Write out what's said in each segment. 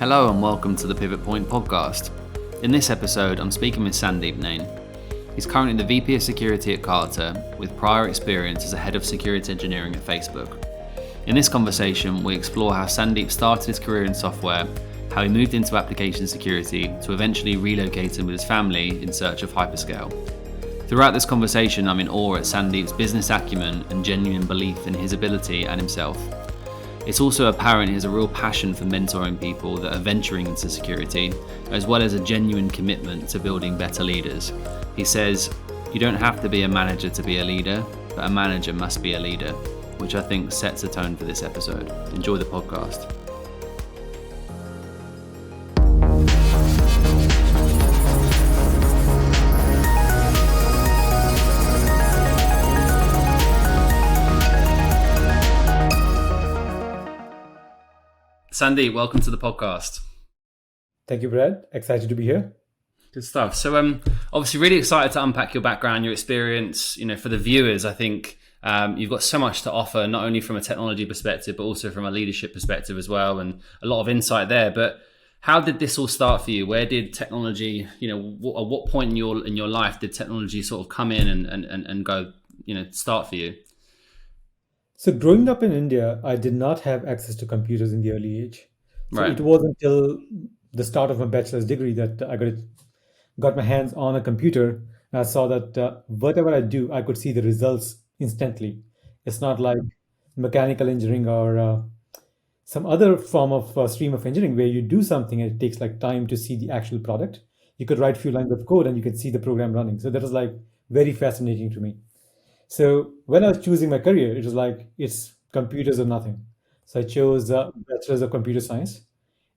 Hello and welcome to the Pivot Point podcast. In this episode, I'm speaking with Sandeep Nain. He's currently the VP of Security at Carter, with prior experience as a Head of Security Engineering at Facebook. In this conversation, we explore how Sandeep started his career in software, how he moved into application security, to eventually relocating with his family in search of Hyperscale. Throughout this conversation, I'm in awe at Sandeep's business acumen and genuine belief in his ability and himself. It's also apparent he has a real passion for mentoring people that are venturing into security, as well as a genuine commitment to building better leaders. He says, "You don't have to be a manager to be a leader, but a manager must be a leader," which I think sets a tone for this episode. Enjoy the podcast. Sandeep, welcome to the podcast. Thank you, Brad. Excited to be here. Good stuff. So obviously really excited to unpack your background, your experience. For the viewers, I think you've got so much to offer, not only from a technology perspective, but also from a leadership perspective as well, and a lot of insight there. But how did this all start for you? Where did technology, at what point in your life did technology sort of come in and go, start for you? So growing up in India, I did not have access to computers in the early age. So Right. It wasn't until the start of my bachelor's degree that I got my hands on a computer. And I saw that whatever I do, I could see the results instantly. It's not like mechanical engineering or some other form of stream of engineering where you do something and it takes like time to see the actual product. You could write a few lines of code and you can see the program running. So that was like very fascinating to me. So when I was choosing my career, it was like it's computers or nothing. So I chose Bachelor's of Computer Science,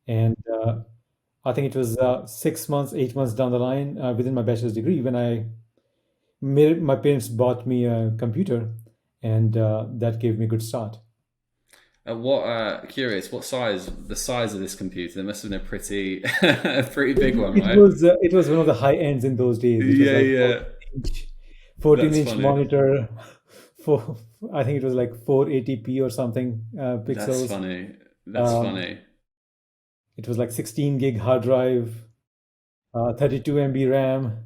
and I think it was 6 months, 8 months down the line within my bachelor's degree when my parents bought me a computer, and that gave me a good start. Curious, the size of this computer? It must have been a pretty, a pretty big one, It right? was one of the high ends in those days. It was Yeah, like yeah. 14-inch Funny. monitor. For I think it was like 480p or something That's pixels. funny. That's Um, funny. It was like 16 gig hard drive, 32 MB RAM,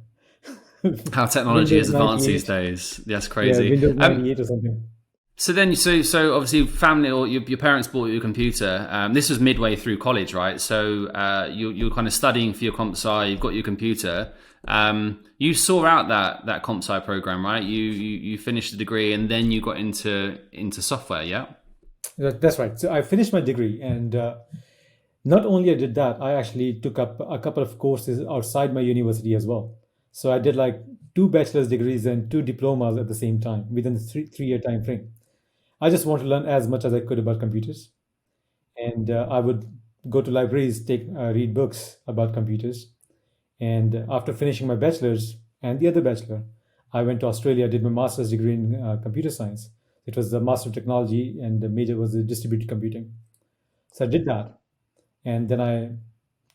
How technology has Windows advanced these 98. days. That's Yeah, crazy. Windows 98 or something. So obviously family or your parents bought you a computer. This was midway through college, right? So you're kind of studying for your comp sci. You've got your computer. You saw out that comp sci program, right? You finished the degree and then you got into software, yeah? That's right. So I finished my degree, and not only I did that, I actually took up a couple of courses outside my university as well. So I did like 2 bachelor's degrees and 2 diplomas at the same time within the three-year time frame. I just want to learn as much as I could about computers, and I would go to libraries, read books about computers. And after finishing my bachelor's and the other bachelor, I went to Australia, did my master's degree in computer science. It was the master of technology, and the major was the distributed computing. So I did that, and then I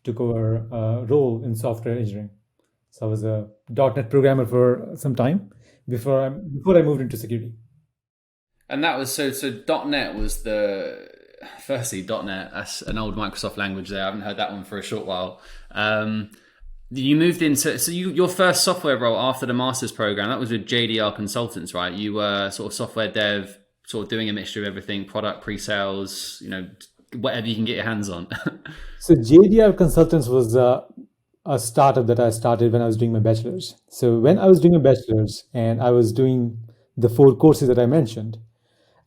took over a role in software engineering. So I was a .NET programmer for some time before I moved into security. And that was so .NET was firstly .NET. That's an old Microsoft language there. I haven't heard that one for a short while. You moved into your first software role after the master's program. That was with JDR Consultants, right? You were sort of software dev, sort of doing a mixture of everything: product, pre-sales, whatever you can get your hands on. So JDR Consultants was a startup that I started when I was doing my bachelor's. So when I was doing my bachelor's and I was doing the 4 courses that I mentioned,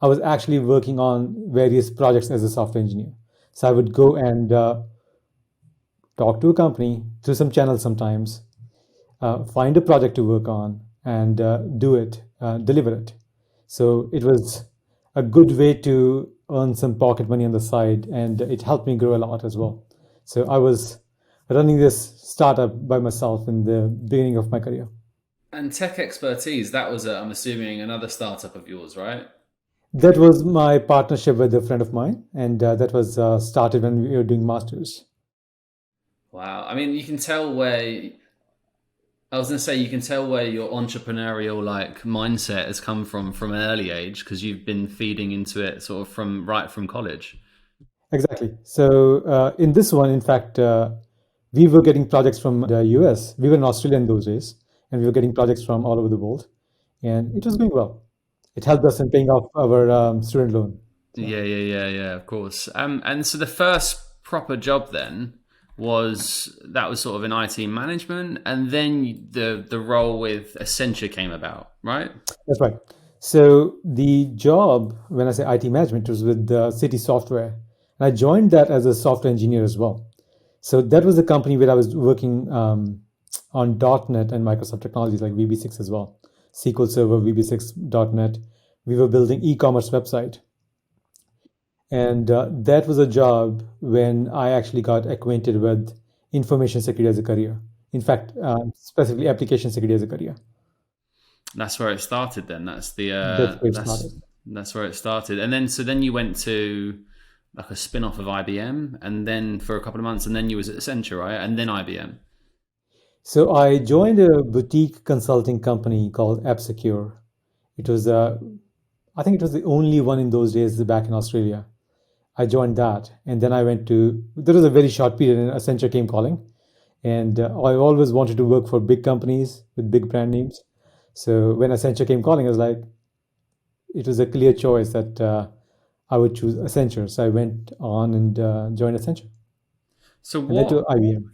I was actually working on various projects as a software engineer. So I would go and talk to a company through some channels sometimes, find a project to work on, and do it, deliver it. So it was a good way to earn some pocket money on the side, and it helped me grow a lot as well. So I was running this startup by myself in the beginning of my career. And tech expertise, that was, I'm assuming, another startup of yours, right? That was my partnership with a friend of mine, and that was started when we were doing masters. Wow. I mean, you can tell where I was going to say you can tell where your entrepreneurial mindset has come from an early age because you've been feeding into it sort of from college. Exactly. So in this one, in fact, we were getting projects from the US. We were in Australia in those days, and we were getting projects from all over the world, and it was going well. It helped us in paying off our student loan. So, Yeah, of course. And so the first proper job then was sort of in IT management, and then the role with Accenture came about, right? that's right. So the job, when I say IT management, was with City Software, and I joined that as a software engineer as well. So that was the company where I was working on .NET and Microsoft technologies like VB6 as well, SQL Server, VB6, .NET. We were building e-commerce website, and that was a job when I actually got acquainted with information security as a career. In fact, specifically application security as a career. That's where it started. Then that's the That's where it started. that's where it started. And then then you went to like a spin off of IBM, and then for a couple of months, and then you was at Accenture, right? And then IBM. So I joined a boutique consulting company called AppSecure. It was, I think it was the only one in those days back in Australia. I joined that, and then I went to. There was a very short period, and Accenture came calling, and I always wanted to work for big companies with big brand names. So when Accenture came calling, I was like, it was a clear choice that I would choose Accenture. So I went on and joined Accenture, So and then to IBM.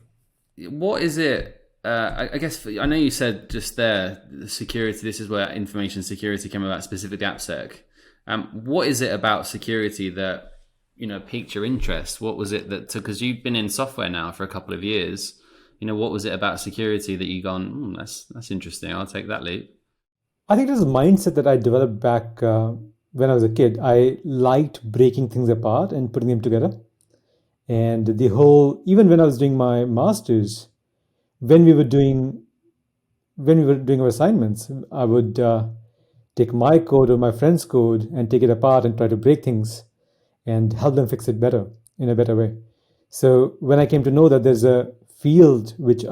what is it? I guess I know you said just there the security. This is where information security came about, specifically AppSec. What is it about security that piqued your interest? What was it that took? Because you've been in software now for a couple of years. What was it about security that you gone? That's interesting. I'll take that leap. I think it was a mindset that I developed back when I was a kid. I liked breaking things apart and putting them together. And the whole, even when I was doing my masters, when we were doing when we were doing our assignments, I would take my code or my friend's code and take it apart and try to break things and help them fix it better in a better way. So when I came to know that there's a field which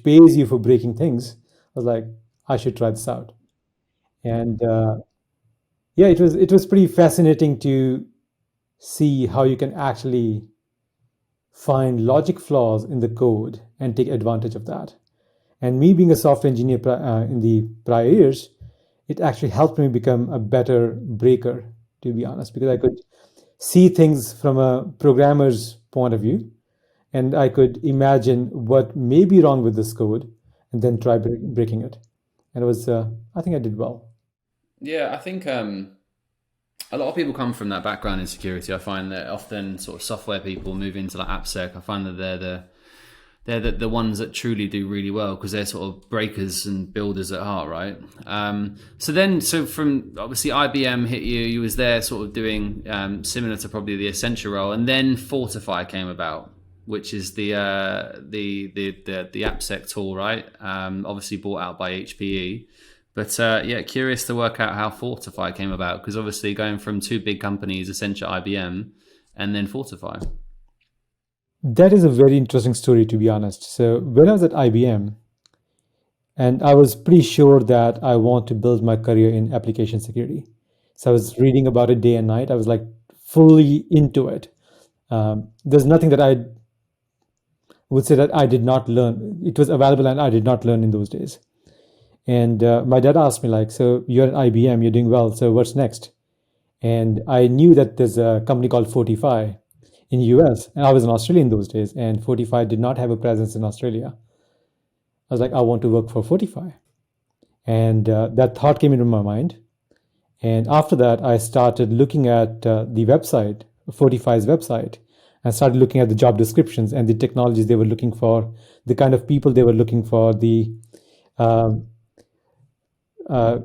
pays you for breaking things, I was like, I should try this out. And yeah, it was pretty fascinating to see how you can actually find logic flaws in the code and take advantage of that. And me being a software engineer in the prior years, it actually helped me become a better breaker, to be honest, because I could see things from a programmer's point of view, and I could imagine what may be wrong with this code, and then try breaking it. And it was, I think I did well. Yeah, I think a lot of people come from that background in security. I find that often sort of software people move into like AppSec. I find that they're the ones that truly do really well because they're sort of breakers and builders at heart, right? So from obviously IBM hit you, you was there sort of doing similar to probably the Accenture role, and then Fortify came about, which is the AppSec tool, right? Obviously bought out by HPE. But yeah, curious to work out how Fortify came about, because obviously going from two big companies, Accenture, IBM, and then Fortify. That is a very interesting story, to be honest. So when I was at IBM, and I was pretty sure that I want to build my career in application security. So I was reading about it day and night. I was like fully into it. There's nothing that I would say that I did not learn. It was available and I did not learn in those days. And my dad asked me like, so you're at IBM, you're doing well. So what's next? And I knew that there's a company called Fortify in US, and I was in Australia in those days, and Fortify did not have a presence in Australia. I was like, I want to work for Fortify, and that thought came into my mind. And after that, I started looking at the website, Fortify's website, and started looking at the job descriptions and the technologies they were looking for, the kind of people they were looking for, the um, uh,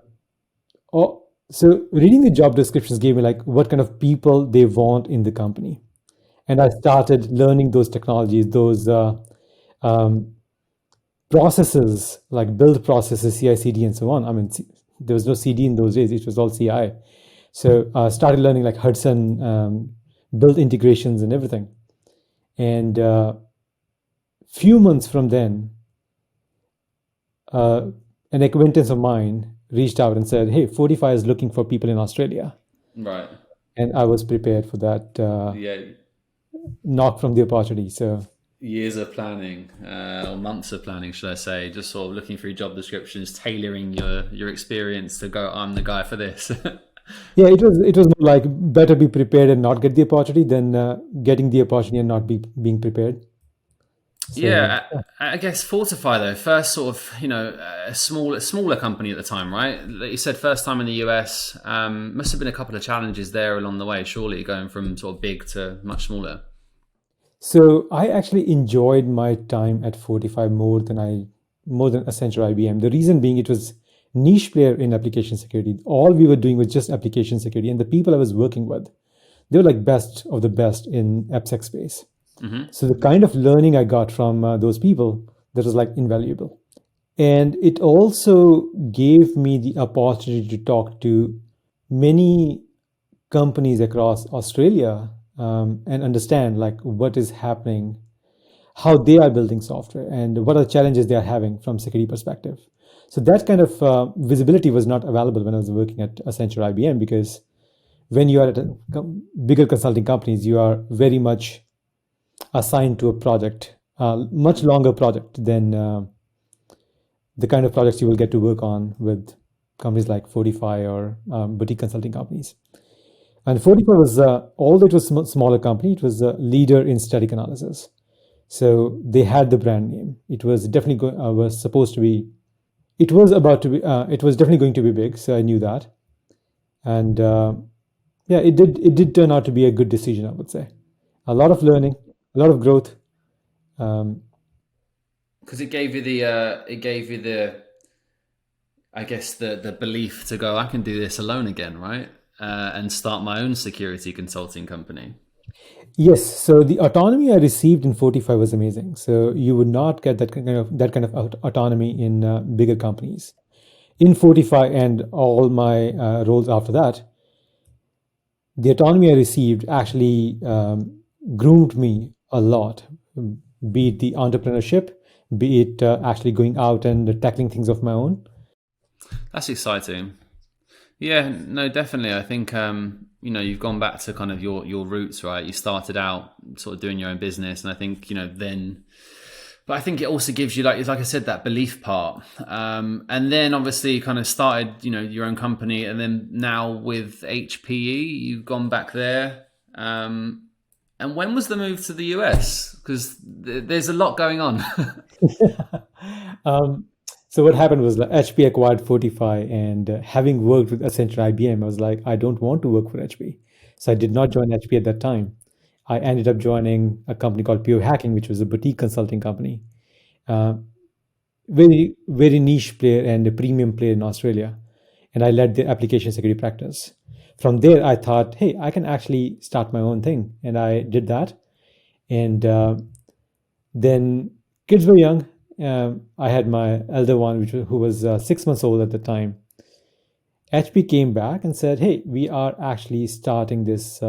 so reading the job descriptions gave me like what kind of people they want in the company, and I started learning those technologies, those um, processes like build processes, CI/CD, and so on. I mean, there was no CD in those days; it was all CI. So I started learning like Hudson build integrations and everything. And few months from then, an acquaintance of mine reached out and said, "Hey, Fortify is looking for people in Australia," Right. and I was prepared for that. Yeah. knock from the opportunity. So Years of planning, or months of planning, should I say? Just sort of looking through job descriptions, tailoring your experience to go. I'm the guy for this. yeah, it was more like better be prepared and not get the opportunity than getting the opportunity and not being prepared. So Yeah, I guess Fortify though, first sort of a smaller company at the time, right? Like you said, first time in the US. Must have been a couple of challenges there along the way, surely, going from sort of big to much smaller. So I actually enjoyed my time at Fortify more than Accenture IBM. The reason being it was niche player in application security. All we were doing was just application security, and the people I was working with, they were like best of the best in AppSec space. So the kind of learning I got from those people, that was like invaluable. And it also gave me the opportunity to talk to many companies across Australia, and understand like what is happening, how they are building software, and what are the challenges they are having from security perspective. So that kind of visibility was not available when I was working at Accenture IBM, because when you are at bigger consulting companies, you are very much assigned to a project, much longer project than the kind of projects you will get to work on with companies like Fortify or boutique consulting companies. And Fortify was, although it was a smaller company, it was a leader in static analysis. So they had the brand name. It was definitely was supposed to be. It was about to be. It was definitely going to be big. So I knew that, and yeah, it did turn out to be a good decision, I would say. A lot of learning, a lot of growth. Um, Because it gave you the, I guess the belief to go, I can do this alone again, right? And start my own security consulting company. yes, so the autonomy I received in Fortify was amazing. So you would not get that kind of autonomy in bigger companies. In Fortify and all my roles after that, the autonomy I received actually groomed me a lot, be it the entrepreneurship, be it actually going out and tackling things of my own. That's exciting. Yeah, no, definitely. I think you've gone back to kind of your roots, right? You started out sort of doing your own business, and I think then. But I think it also gives you, like I said, that belief part, and then obviously kind of started your own company, and then now with HPE, you've gone back there. And when was the move to the US? Because there's a lot going on. um, so what happened was like HP acquired Fortify, and having worked with Accenture IBM, I was like, I don't want to work for HP. So I did not join HP at that time. I ended up joining a company called Pure Hacking, which was a boutique consulting company. Uh, very, very niche player and a premium player in Australia. And I led the application security practice. From there, I thought, hey, I can actually start my own thing. And I did that. And then kids were young. I had my elder one, who was 6 months old at the time. HP came back and said, hey, we are actually starting this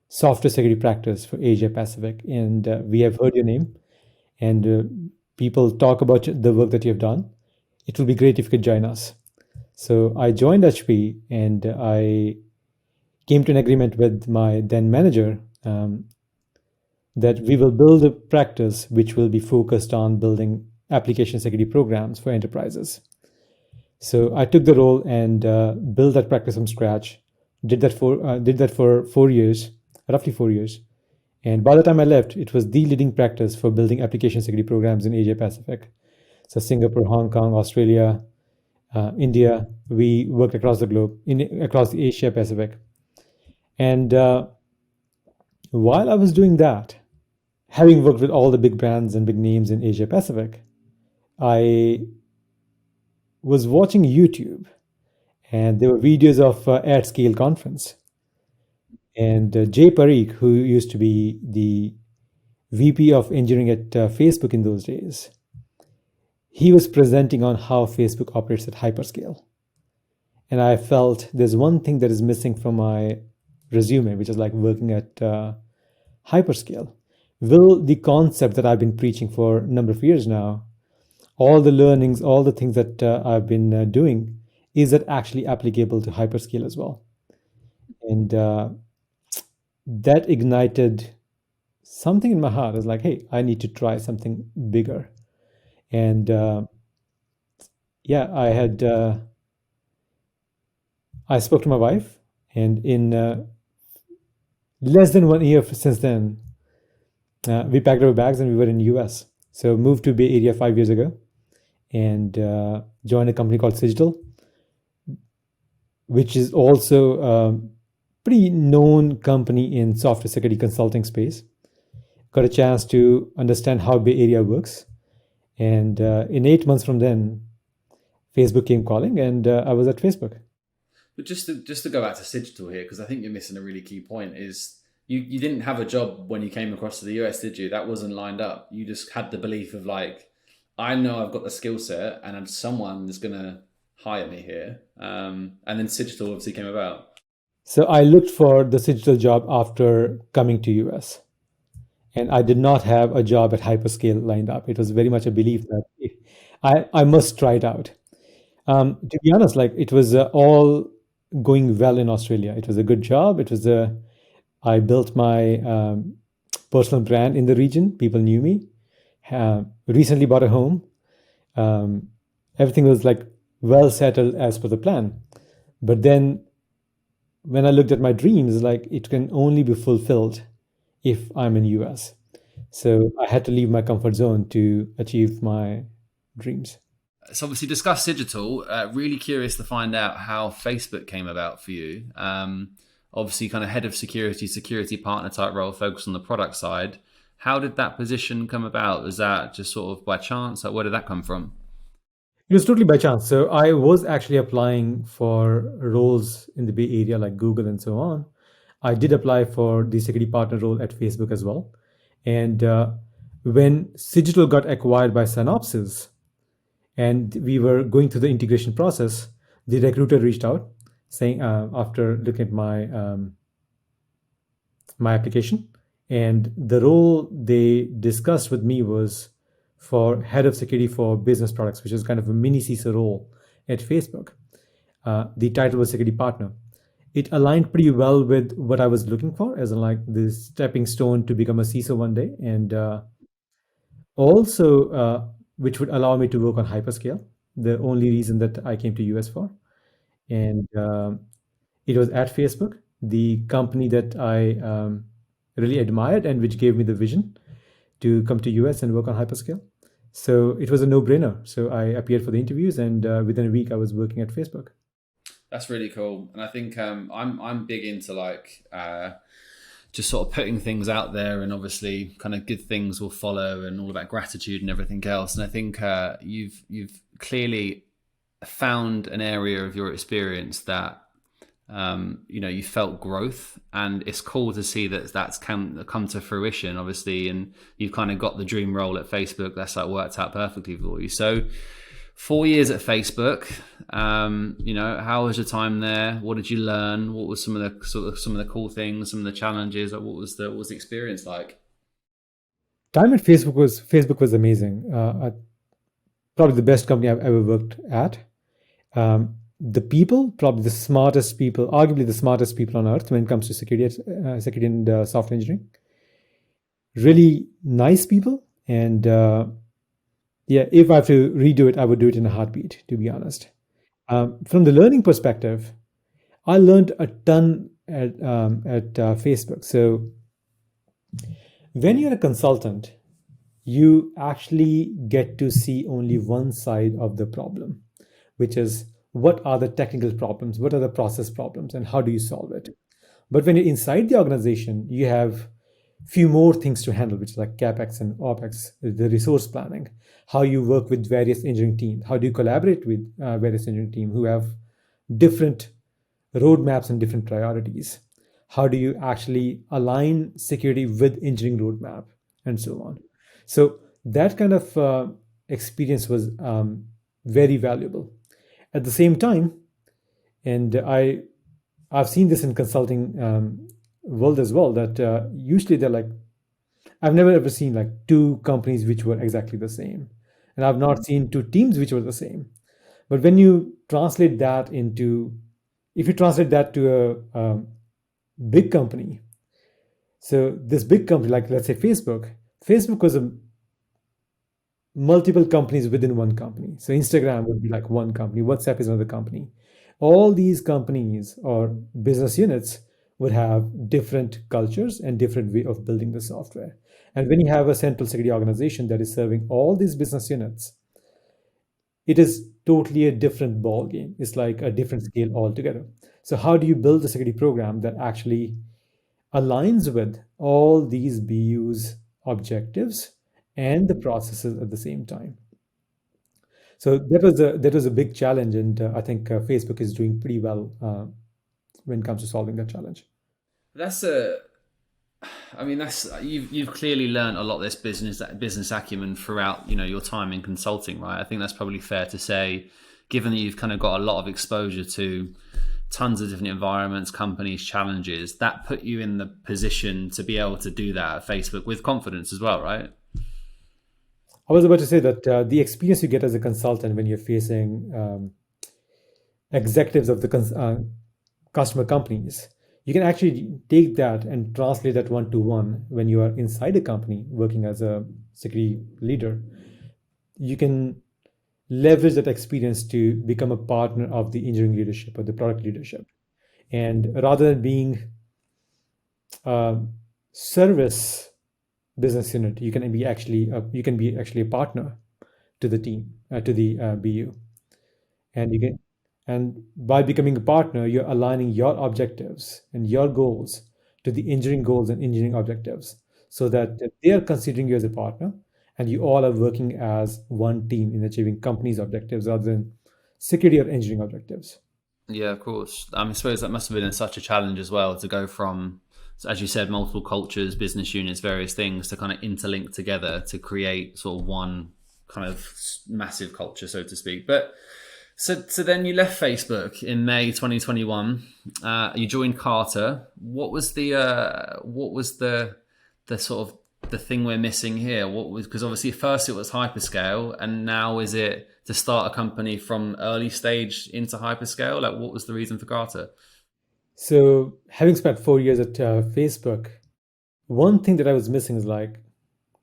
software security practice for Asia Pacific. And we have heard your name. And people talk about the work that you have done. It would be great if you could join us. So I joined HP, and I came to an agreement with my then manager, that we will build a practice which will be focused on building application security programs for enterprises. So I took the role and built that practice from scratch. Did that for 4 years, roughly 4 years. And by the time I left, it was the leading practice for building application security programs in Asia Pacific. So Singapore, Hong Kong, Australia, India. We worked across the globe, across the Asia Pacific. And while I was doing that, having worked with all the big brands and big names in Asia Pacific, I was watching YouTube, and there were videos of AdScale conference. And Jay Parikh, who used to be the VP of engineering at Facebook in those days, he was presenting on how Facebook operates at Hyperscale. And I felt there's one thing that is missing from my resume, which is like working at Hyperscale. Will the concept that I've been preaching for a number of years now, all the learnings, all the things that I've been doing, is it actually applicable to Hyperscale as well? And that ignited something in my heart is like, hey, I need to try something bigger. And yeah, I spoke to my wife, and in less than 1 year since then, we packed our bags and we were in US. So moved to Bay Area 5 years ago, and joined a company called Digital, which is also a pretty known company in software security consulting space. Got a chance to understand how Bay Area works, and in 8 months from then, Facebook came calling, and I was at Facebook. But just to go back to digital here, because I think you're missing a really key point, is you didn't have a job when you came across to the US, did you? That wasn't lined up. You just had the belief of like, I know I've got the skill set and someone is gonna hire me here. And then digital obviously came about. So I looked for the digital job after coming to US, and I did not have a job at Hyperscale lined up. It was very much a belief that I must try it out. To be honest, like it was all going well in Australia. It was a good job. I built my personal brand in the region. People knew me. Recently bought a home. Um, Everything was like well settled as per the plan. But then when I looked at my dreams, like it can only be fulfilled if I'm in US. So I had to leave my comfort zone to achieve my dreams. So obviously discuss digital. Really curious to find out how Facebook came about for you. Obviously, kind of head of security partner type role, focused on the product side. How did that position come about? Was that just sort of by chance? Like, where did that come from? It was totally by chance. So I was actually applying for roles in the Bay Area, like Google and so on. I did apply for the security partner role at Facebook as well. And when Digital got acquired by Synopsys, and we were going through the integration process, the recruiter reached out saying, after looking at my application, and the role they discussed with me was for head of security for business products, which is kind of a mini CISO role at Facebook. The title was security partner. It aligned pretty well with what I was looking for, as in like the stepping stone to become a CISO one day, and also which would allow me to work on Hyperscale. The only reason that I came to US for, and it was at Facebook, the company that I really admired and which gave me the vision to come to US and work on Hyperscale. So it was a no-brainer. So I appeared for the interviews, and within a week, I was working at Facebook. That's really cool, and I think I'm big into like just sort of putting things out there, and obviously, kind of good things will follow, and all about gratitude and everything else. And I think you've clearly found an area of your experience that you felt growth, and it's cool to see that that's come to fruition, obviously, and you've kind of got the dream role at Facebook that's like worked out perfectly for you. So 4 years at Facebook, how was your time there? What did you learn? What was some of the cool things, some of the challenges? What was the experience like? Time at Facebook was amazing. Probably the best company I've ever worked at. The people, probably the smartest people, arguably the smartest people on earth when it comes to security and software engineering. Really nice people, and yeah, if I have to redo it, I would do it in a heartbeat, to be honest. From the learning perspective, I learned a ton at Facebook. So when you're a consultant, you actually get to see only one side of the problem, which is what are the technical problems, what are the process problems, and how do you solve it. But when you're inside the organization, you have few more things to handle, which is like capex and opex, the resource planning, how you work with various engineering teams, how do you collaborate with various engineering teams who have different roadmaps and different priorities, how do you actually align security with engineering roadmap, and so on. So that kind of experience was very valuable. At the same time, and I've seen this in consulting world as well, that usually they're like, I've never ever seen like two companies which were exactly the same, and I've not seen two teams which were the same. But when you translate that into, if you translate that to a big company, So this big company, like let's say Facebook was a multiple companies within one company. So Instagram would be like one company, WhatsApp is another company. All these companies or business units would have different cultures and different way of building the software. And when you have a central security organization that is serving all these business units, it is totally a different ball game. It's like a different scale altogether. So how do you build a security program that actually aligns with all these BU's objectives and the processes at the same time? So that was a big challenge, and I think Facebook is doing pretty well when it comes to solving that challenge. That's a. I mean, that's you've clearly learned a lot of this business acumen throughout your time in consulting, right? I think that's probably fair to say, given that you've kind of got a lot of exposure to tons of different environments, companies, challenges. That put you in the position to be able to do that at Facebook with confidence as well, right? I was about to say that the experience you get as a consultant when you're facing executives of the customer companies, you can actually take that and translate that one to one when you are inside a company working as a security leader. You can leverage that experience to become a partner of the engineering leadership or the product leadership. And rather than being a service business unit, you can be actually a partner to the team, to the BU. And you can, and by becoming a partner, you're aligning your objectives and your goals to the engineering goals and engineering objectives, so that they are considering you as a partner, and you all are working as one team in achieving company's objectives rather than security or engineering objectives. Yeah, of course. I suppose that must have been such a challenge as well to go from, as you said, multiple cultures, business units, various things to kind of interlink together to create sort of one kind of massive culture, so to speak. But so then you left Facebook in May 2021. You joined Carter. What was the sort of the thing we're missing here? What was, because obviously first it was Hyperscale, and now is it to start a company from early stage into Hyperscale? Like, what was the reason for Carter? So, having spent 4 years at Facebook, one thing that I was missing is like,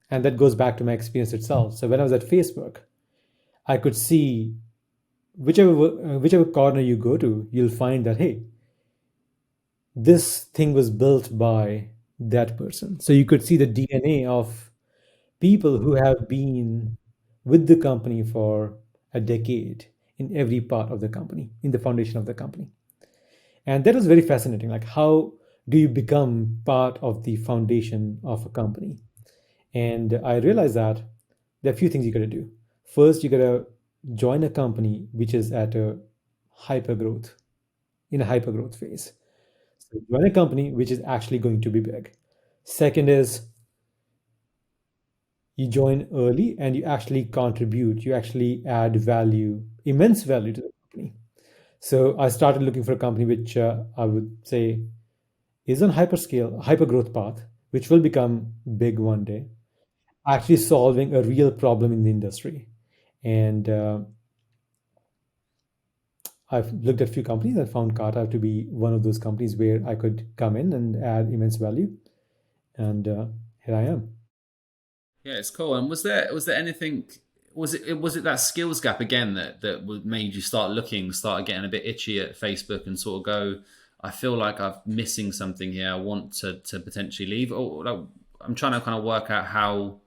and that goes back to my experience itself. So, when I was at Facebook, I could see whichever corner you go to, you'll find that, hey, this thing was built by that person. So you could see the DNA of people who have been with the company for a decade in every part of the company, in the foundation of the company. And that was very fascinating. Like, how do you become part of the foundation of a company? And I realized that there are a few things you got to do. First, you got to join a company which is at a hyper growth, in a hyper growth phase. So join a company which is actually going to be big. Second is you join early and you actually contribute, you actually add value, immense value to the company. So I started looking for a company which I would say is on hyperscale, hyper growth path, which will become big one day, actually solving a real problem in the industry. And I've looked at a few companies and found Kata to be one of those companies where I could come in and add immense value. And here I am. Yeah, it's cool. And was there anything? Was it that skills gap again that made you start getting a bit itchy at Facebook and sort of go, I feel like I'm missing something here. I want to potentially leave. Or like, I'm trying to kind of work out how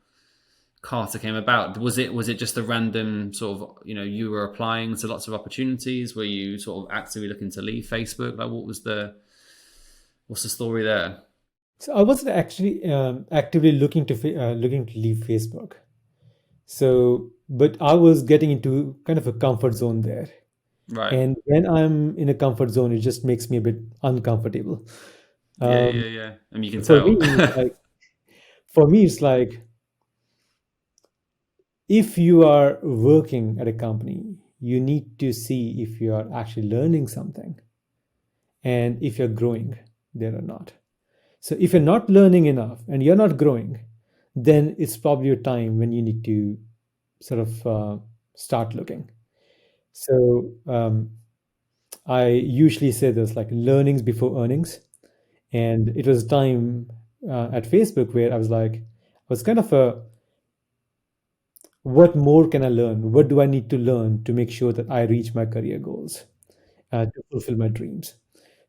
Carter came about. Was it just a random sort of, you were applying to lots of opportunities? Were you sort of actively looking to leave Facebook? Like, what's the story there? So I wasn't actually actively looking to leave Facebook. So, but I was getting into kind of a comfort zone there. Right. And when I'm in a comfort zone, it just makes me a bit uncomfortable. Yeah, Um, yeah, yeah. And you can for me, tell. it's like if you are working at a company, you need to see if you are actually learning something and if you're growing there or not. So if you're not learning enough and you're not growing, then it's probably a time when you need to sort of start looking. So I usually say this like learnings before earnings. And it was time at Facebook where I was kind of a, what more can I learn? What do I need to learn to make sure that I reach my career goals, to fulfill my dreams?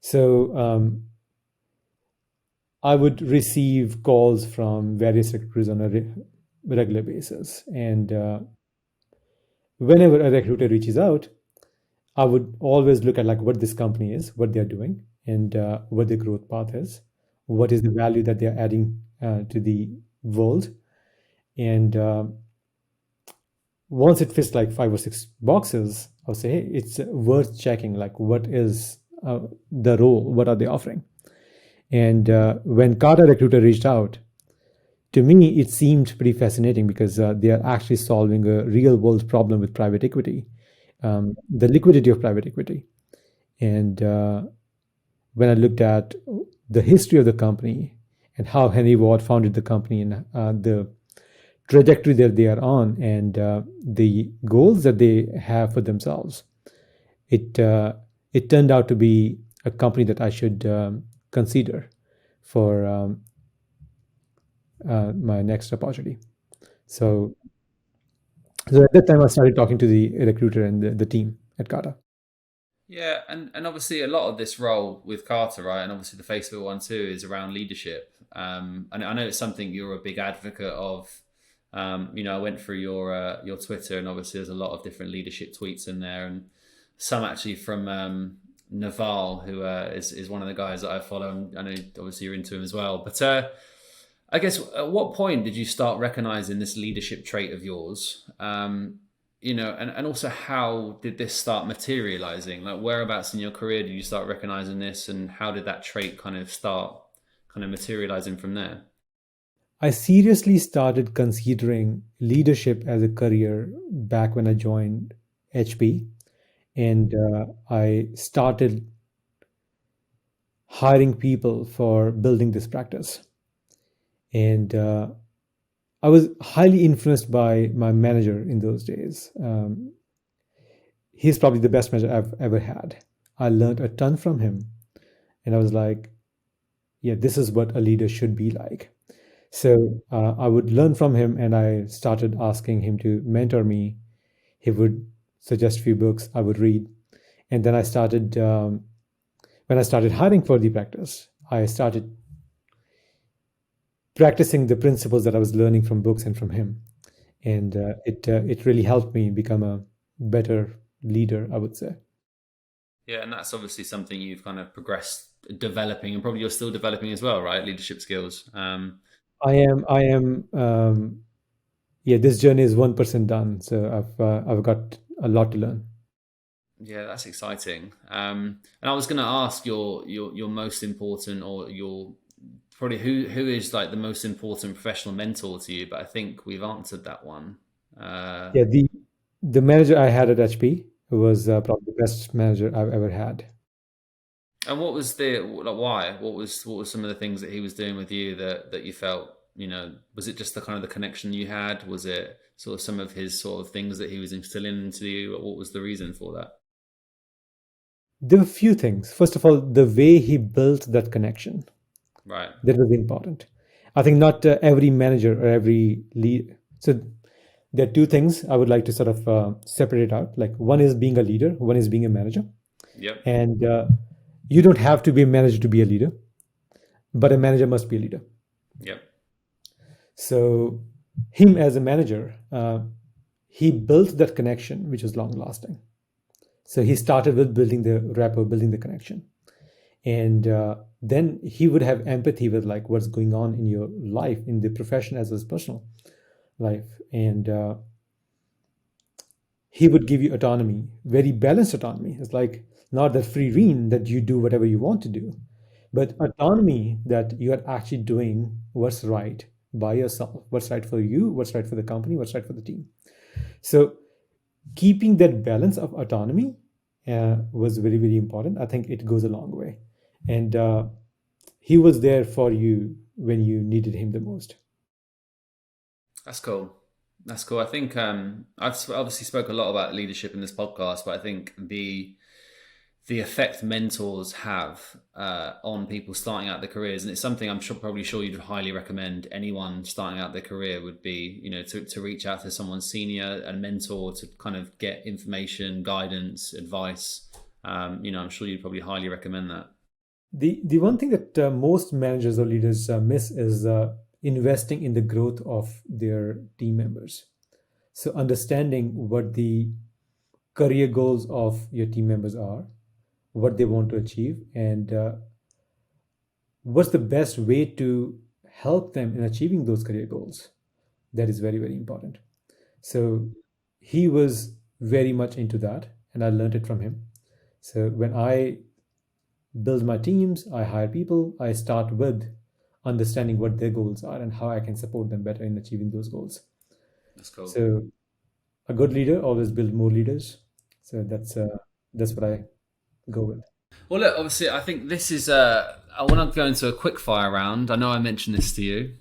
So I would receive calls from various recruiters on a regular basis. And whenever a recruiter reaches out, I would always look at like what this company is, what they're doing, and what their growth path is, what is the value that they're adding to the world. And once it fits like 5 or 6 boxes, I'll say, hey, it's worth checking. Like, what is the role? What are they offering? And when Carter Recruiter reached out, to me, it seemed pretty fascinating because they are actually solving a real world problem with private equity, the liquidity of private equity. And when I looked at the history of the company and how Henry Ward founded the company and the trajectory that they are on and the goals that they have for themselves, it turned out to be a company that I should consider for my next opportunity. So at that time, I started talking to the recruiter and the team at Kata. Yeah, and obviously a lot of this role with Carter, right, and obviously the Facebook one too, is around leadership. And I know it's something you're a big advocate of. I went through your Twitter, and obviously there's a lot of different leadership tweets in there, and some actually from Naval, who is one of the guys that I follow. And I know obviously you're into him as well. But I guess at what point did you start recognizing this leadership trait of yours? And also how did this start materializing? Like whereabouts in your career did you start recognizing this, and how did that trait kind of start materializing from there? I seriously started considering leadership as a career back when I joined HP, and I started hiring people for building this practice. And I was highly influenced by my manager in those days. He's probably the best manager I've ever had. I learned a ton from him, and I was like, yeah, this is what a leader should be like. So I would learn from him, and I started asking him to mentor me. He would suggest a few books I would read, and then I started. When I started hiring for the practice, I started practicing the principles that I was learning from books and from him, and it really helped me become a better leader, I would say. Yeah, and that's obviously something you've kind of progressed developing, and probably you're still developing as well, right? Leadership skills. I am. Yeah, this journey is 1% done, so I've got a lot to learn. Yeah, that's exciting. And I was going to ask your most important, or your probably who is like the most important professional mentor to you, but I think we've answered that one. Yeah, the manager I had at HP was probably the best manager I've ever had. And what was the like? Why? What was some of the things that he was doing with you that you felt? Was it just the kind of the connection you had? Was it sort of some of his sort of things that he was instilling into you? What was the reason for that? There were a few things. First of all, the way he built that connection, Right. that was important. I think not every manager or every lead. So there are two things I would like to sort of separate it out. Like one is being a leader, one is being a manager. Yep. And you don't have to be a manager to be a leader, but a manager must be a leader. Yep. So him as a manager, he built that connection, which was long lasting. So he started with building the rapport, building the connection. And then he would have empathy with like what's going on in your life, in the profession as well as personal life. And he would give you autonomy, very balanced autonomy. It's like not that free rein that you do whatever you want to do, but autonomy that you are actually doing what's right by yourself, what's right for you, what's right for the company, what's right for the team. So keeping that balance of autonomy was very, very important. I think it goes a long way. And he was there for you when you needed him the most. That's cool. That's cool. I think I've obviously spoke a lot about leadership in this podcast, but I think the the effect mentors have on people starting out their careers, and it's something I'm probably sure you'd highly recommend anyone starting out their career would be, to reach out to someone senior, a mentor, to kind of get information, guidance, advice. I'm sure you'd probably highly recommend that. The one thing that most managers or leaders miss is investing in the growth of their team members. So understanding what the career goals of your team members are, what they want to achieve, and what's the best way to help them in achieving those career goals. That is very, very important. So he was very much into that, and I learned it from him. So when I build my teams, I hire people, I start with understanding what their goals are and how I can support them better in achieving those goals. That's cool. So a good leader always builds more leaders. So that's what I go with. Well, look, obviously, I think this is. I want to go into a quick fire round. I know I mentioned this to you.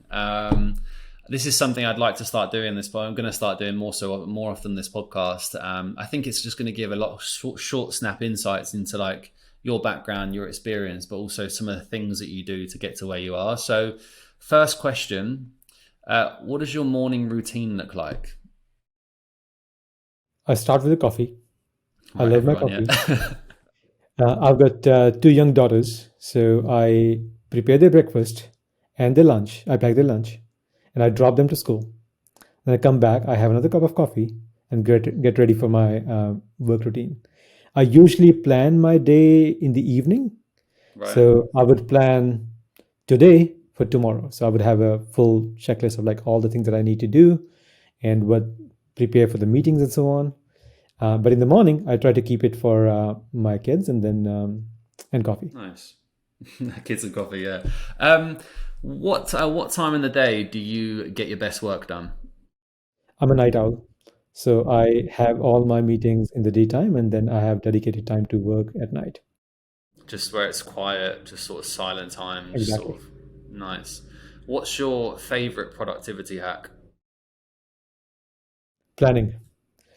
This is something I'd like to start doing this, but I'm going to start doing more often this podcast. I think it's just going to give a lot of short snap insights into like your background, your experience, but also some of the things that you do to get to where you are. So, first question: what does your morning routine look like? I start with a coffee. Right, I love my coffee. I've got 2 young daughters, so I prepare their breakfast and their lunch. I pack their lunch, and I drop them to school. Then I come back. I have another cup of coffee and get ready for my work routine. I usually plan my day in the evening, Right. so I would plan today for tomorrow. So I would have a full checklist of like all the things that I need to do and what prepare for the meetings and so on. But in the morning, I try to keep it for my kids and then and coffee. Nice. Kids and coffee, yeah. What time in the day do you get your best work done? I'm a night owl, so I have all my meetings in the daytime, and then I have dedicated time to work at night. Just where it's quiet, just sort of silent time, just Exactly. sort of nice. What's your favorite productivity hack? Planning.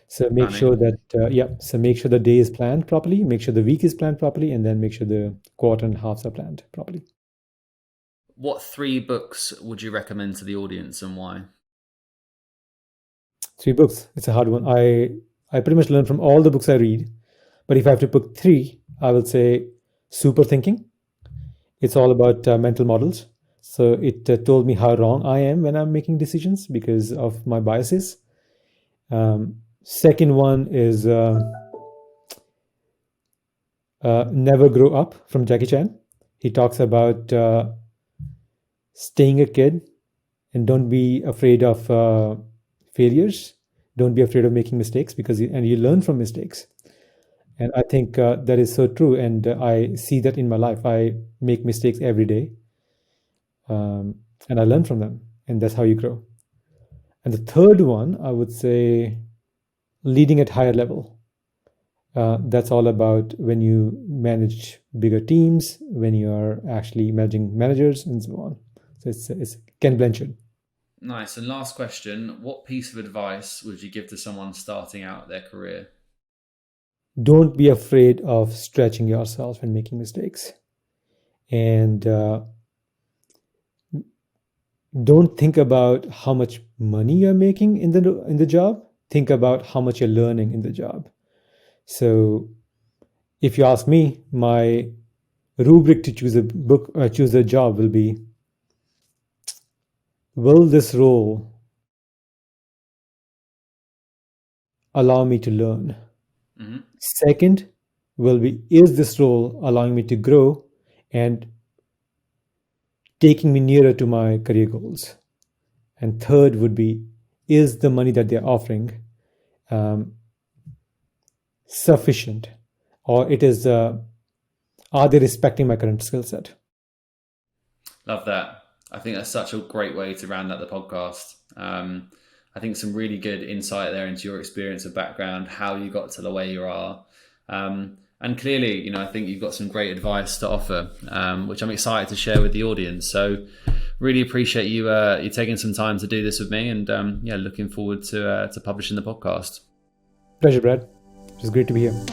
So make sure Planning. that So make sure the day is planned properly. Make sure the week is planned properly, and then make sure the quarter and halves are planned properly. What 3 books would you recommend to the audience and why? 3 books. It's a hard one. I pretty much learn from all the books I read, but if I have to pick 3, I will say Super Thinking. It's all about mental models. So it told me how wrong I am when I'm making decisions because of my biases. Second one is Never Grow Up from Jackie Chan. He talks about staying a kid and don't be afraid of failures. Don't be afraid of making mistakes and you learn from mistakes. And I think that is so true. And I see that in my life. I make mistakes every day and I learn from them. And that's how you grow. And the third one, I would say, leading at higher level. That's all about when you manage bigger teams, when you are actually managing managers and so on. So it's Ken Blanchard. Nice. And last question, what piece of advice would you give to someone starting out their career? Don't be afraid of stretching yourself and making mistakes. And don't think about how much money you're making in the job. Think about how much you're learning in the job. So if you ask me, my rubric to choose a job will be, will this role allow me to learn? Mm-hmm. Second will be, is this role allowing me to grow and taking me nearer to my career goals? And third would be, is the money that they're offering sufficient, or are they respecting my current skill set? Love that. I think that's such a great way to round out the podcast. I think some really good insight there into your experience and background, how you got to the way you are. And clearly, I think you've got some great advice to offer, which I'm excited to share with the audience. So really appreciate you taking some time to do this with me, and looking forward to publishing the podcast. Pleasure, Brad. It was great to be here.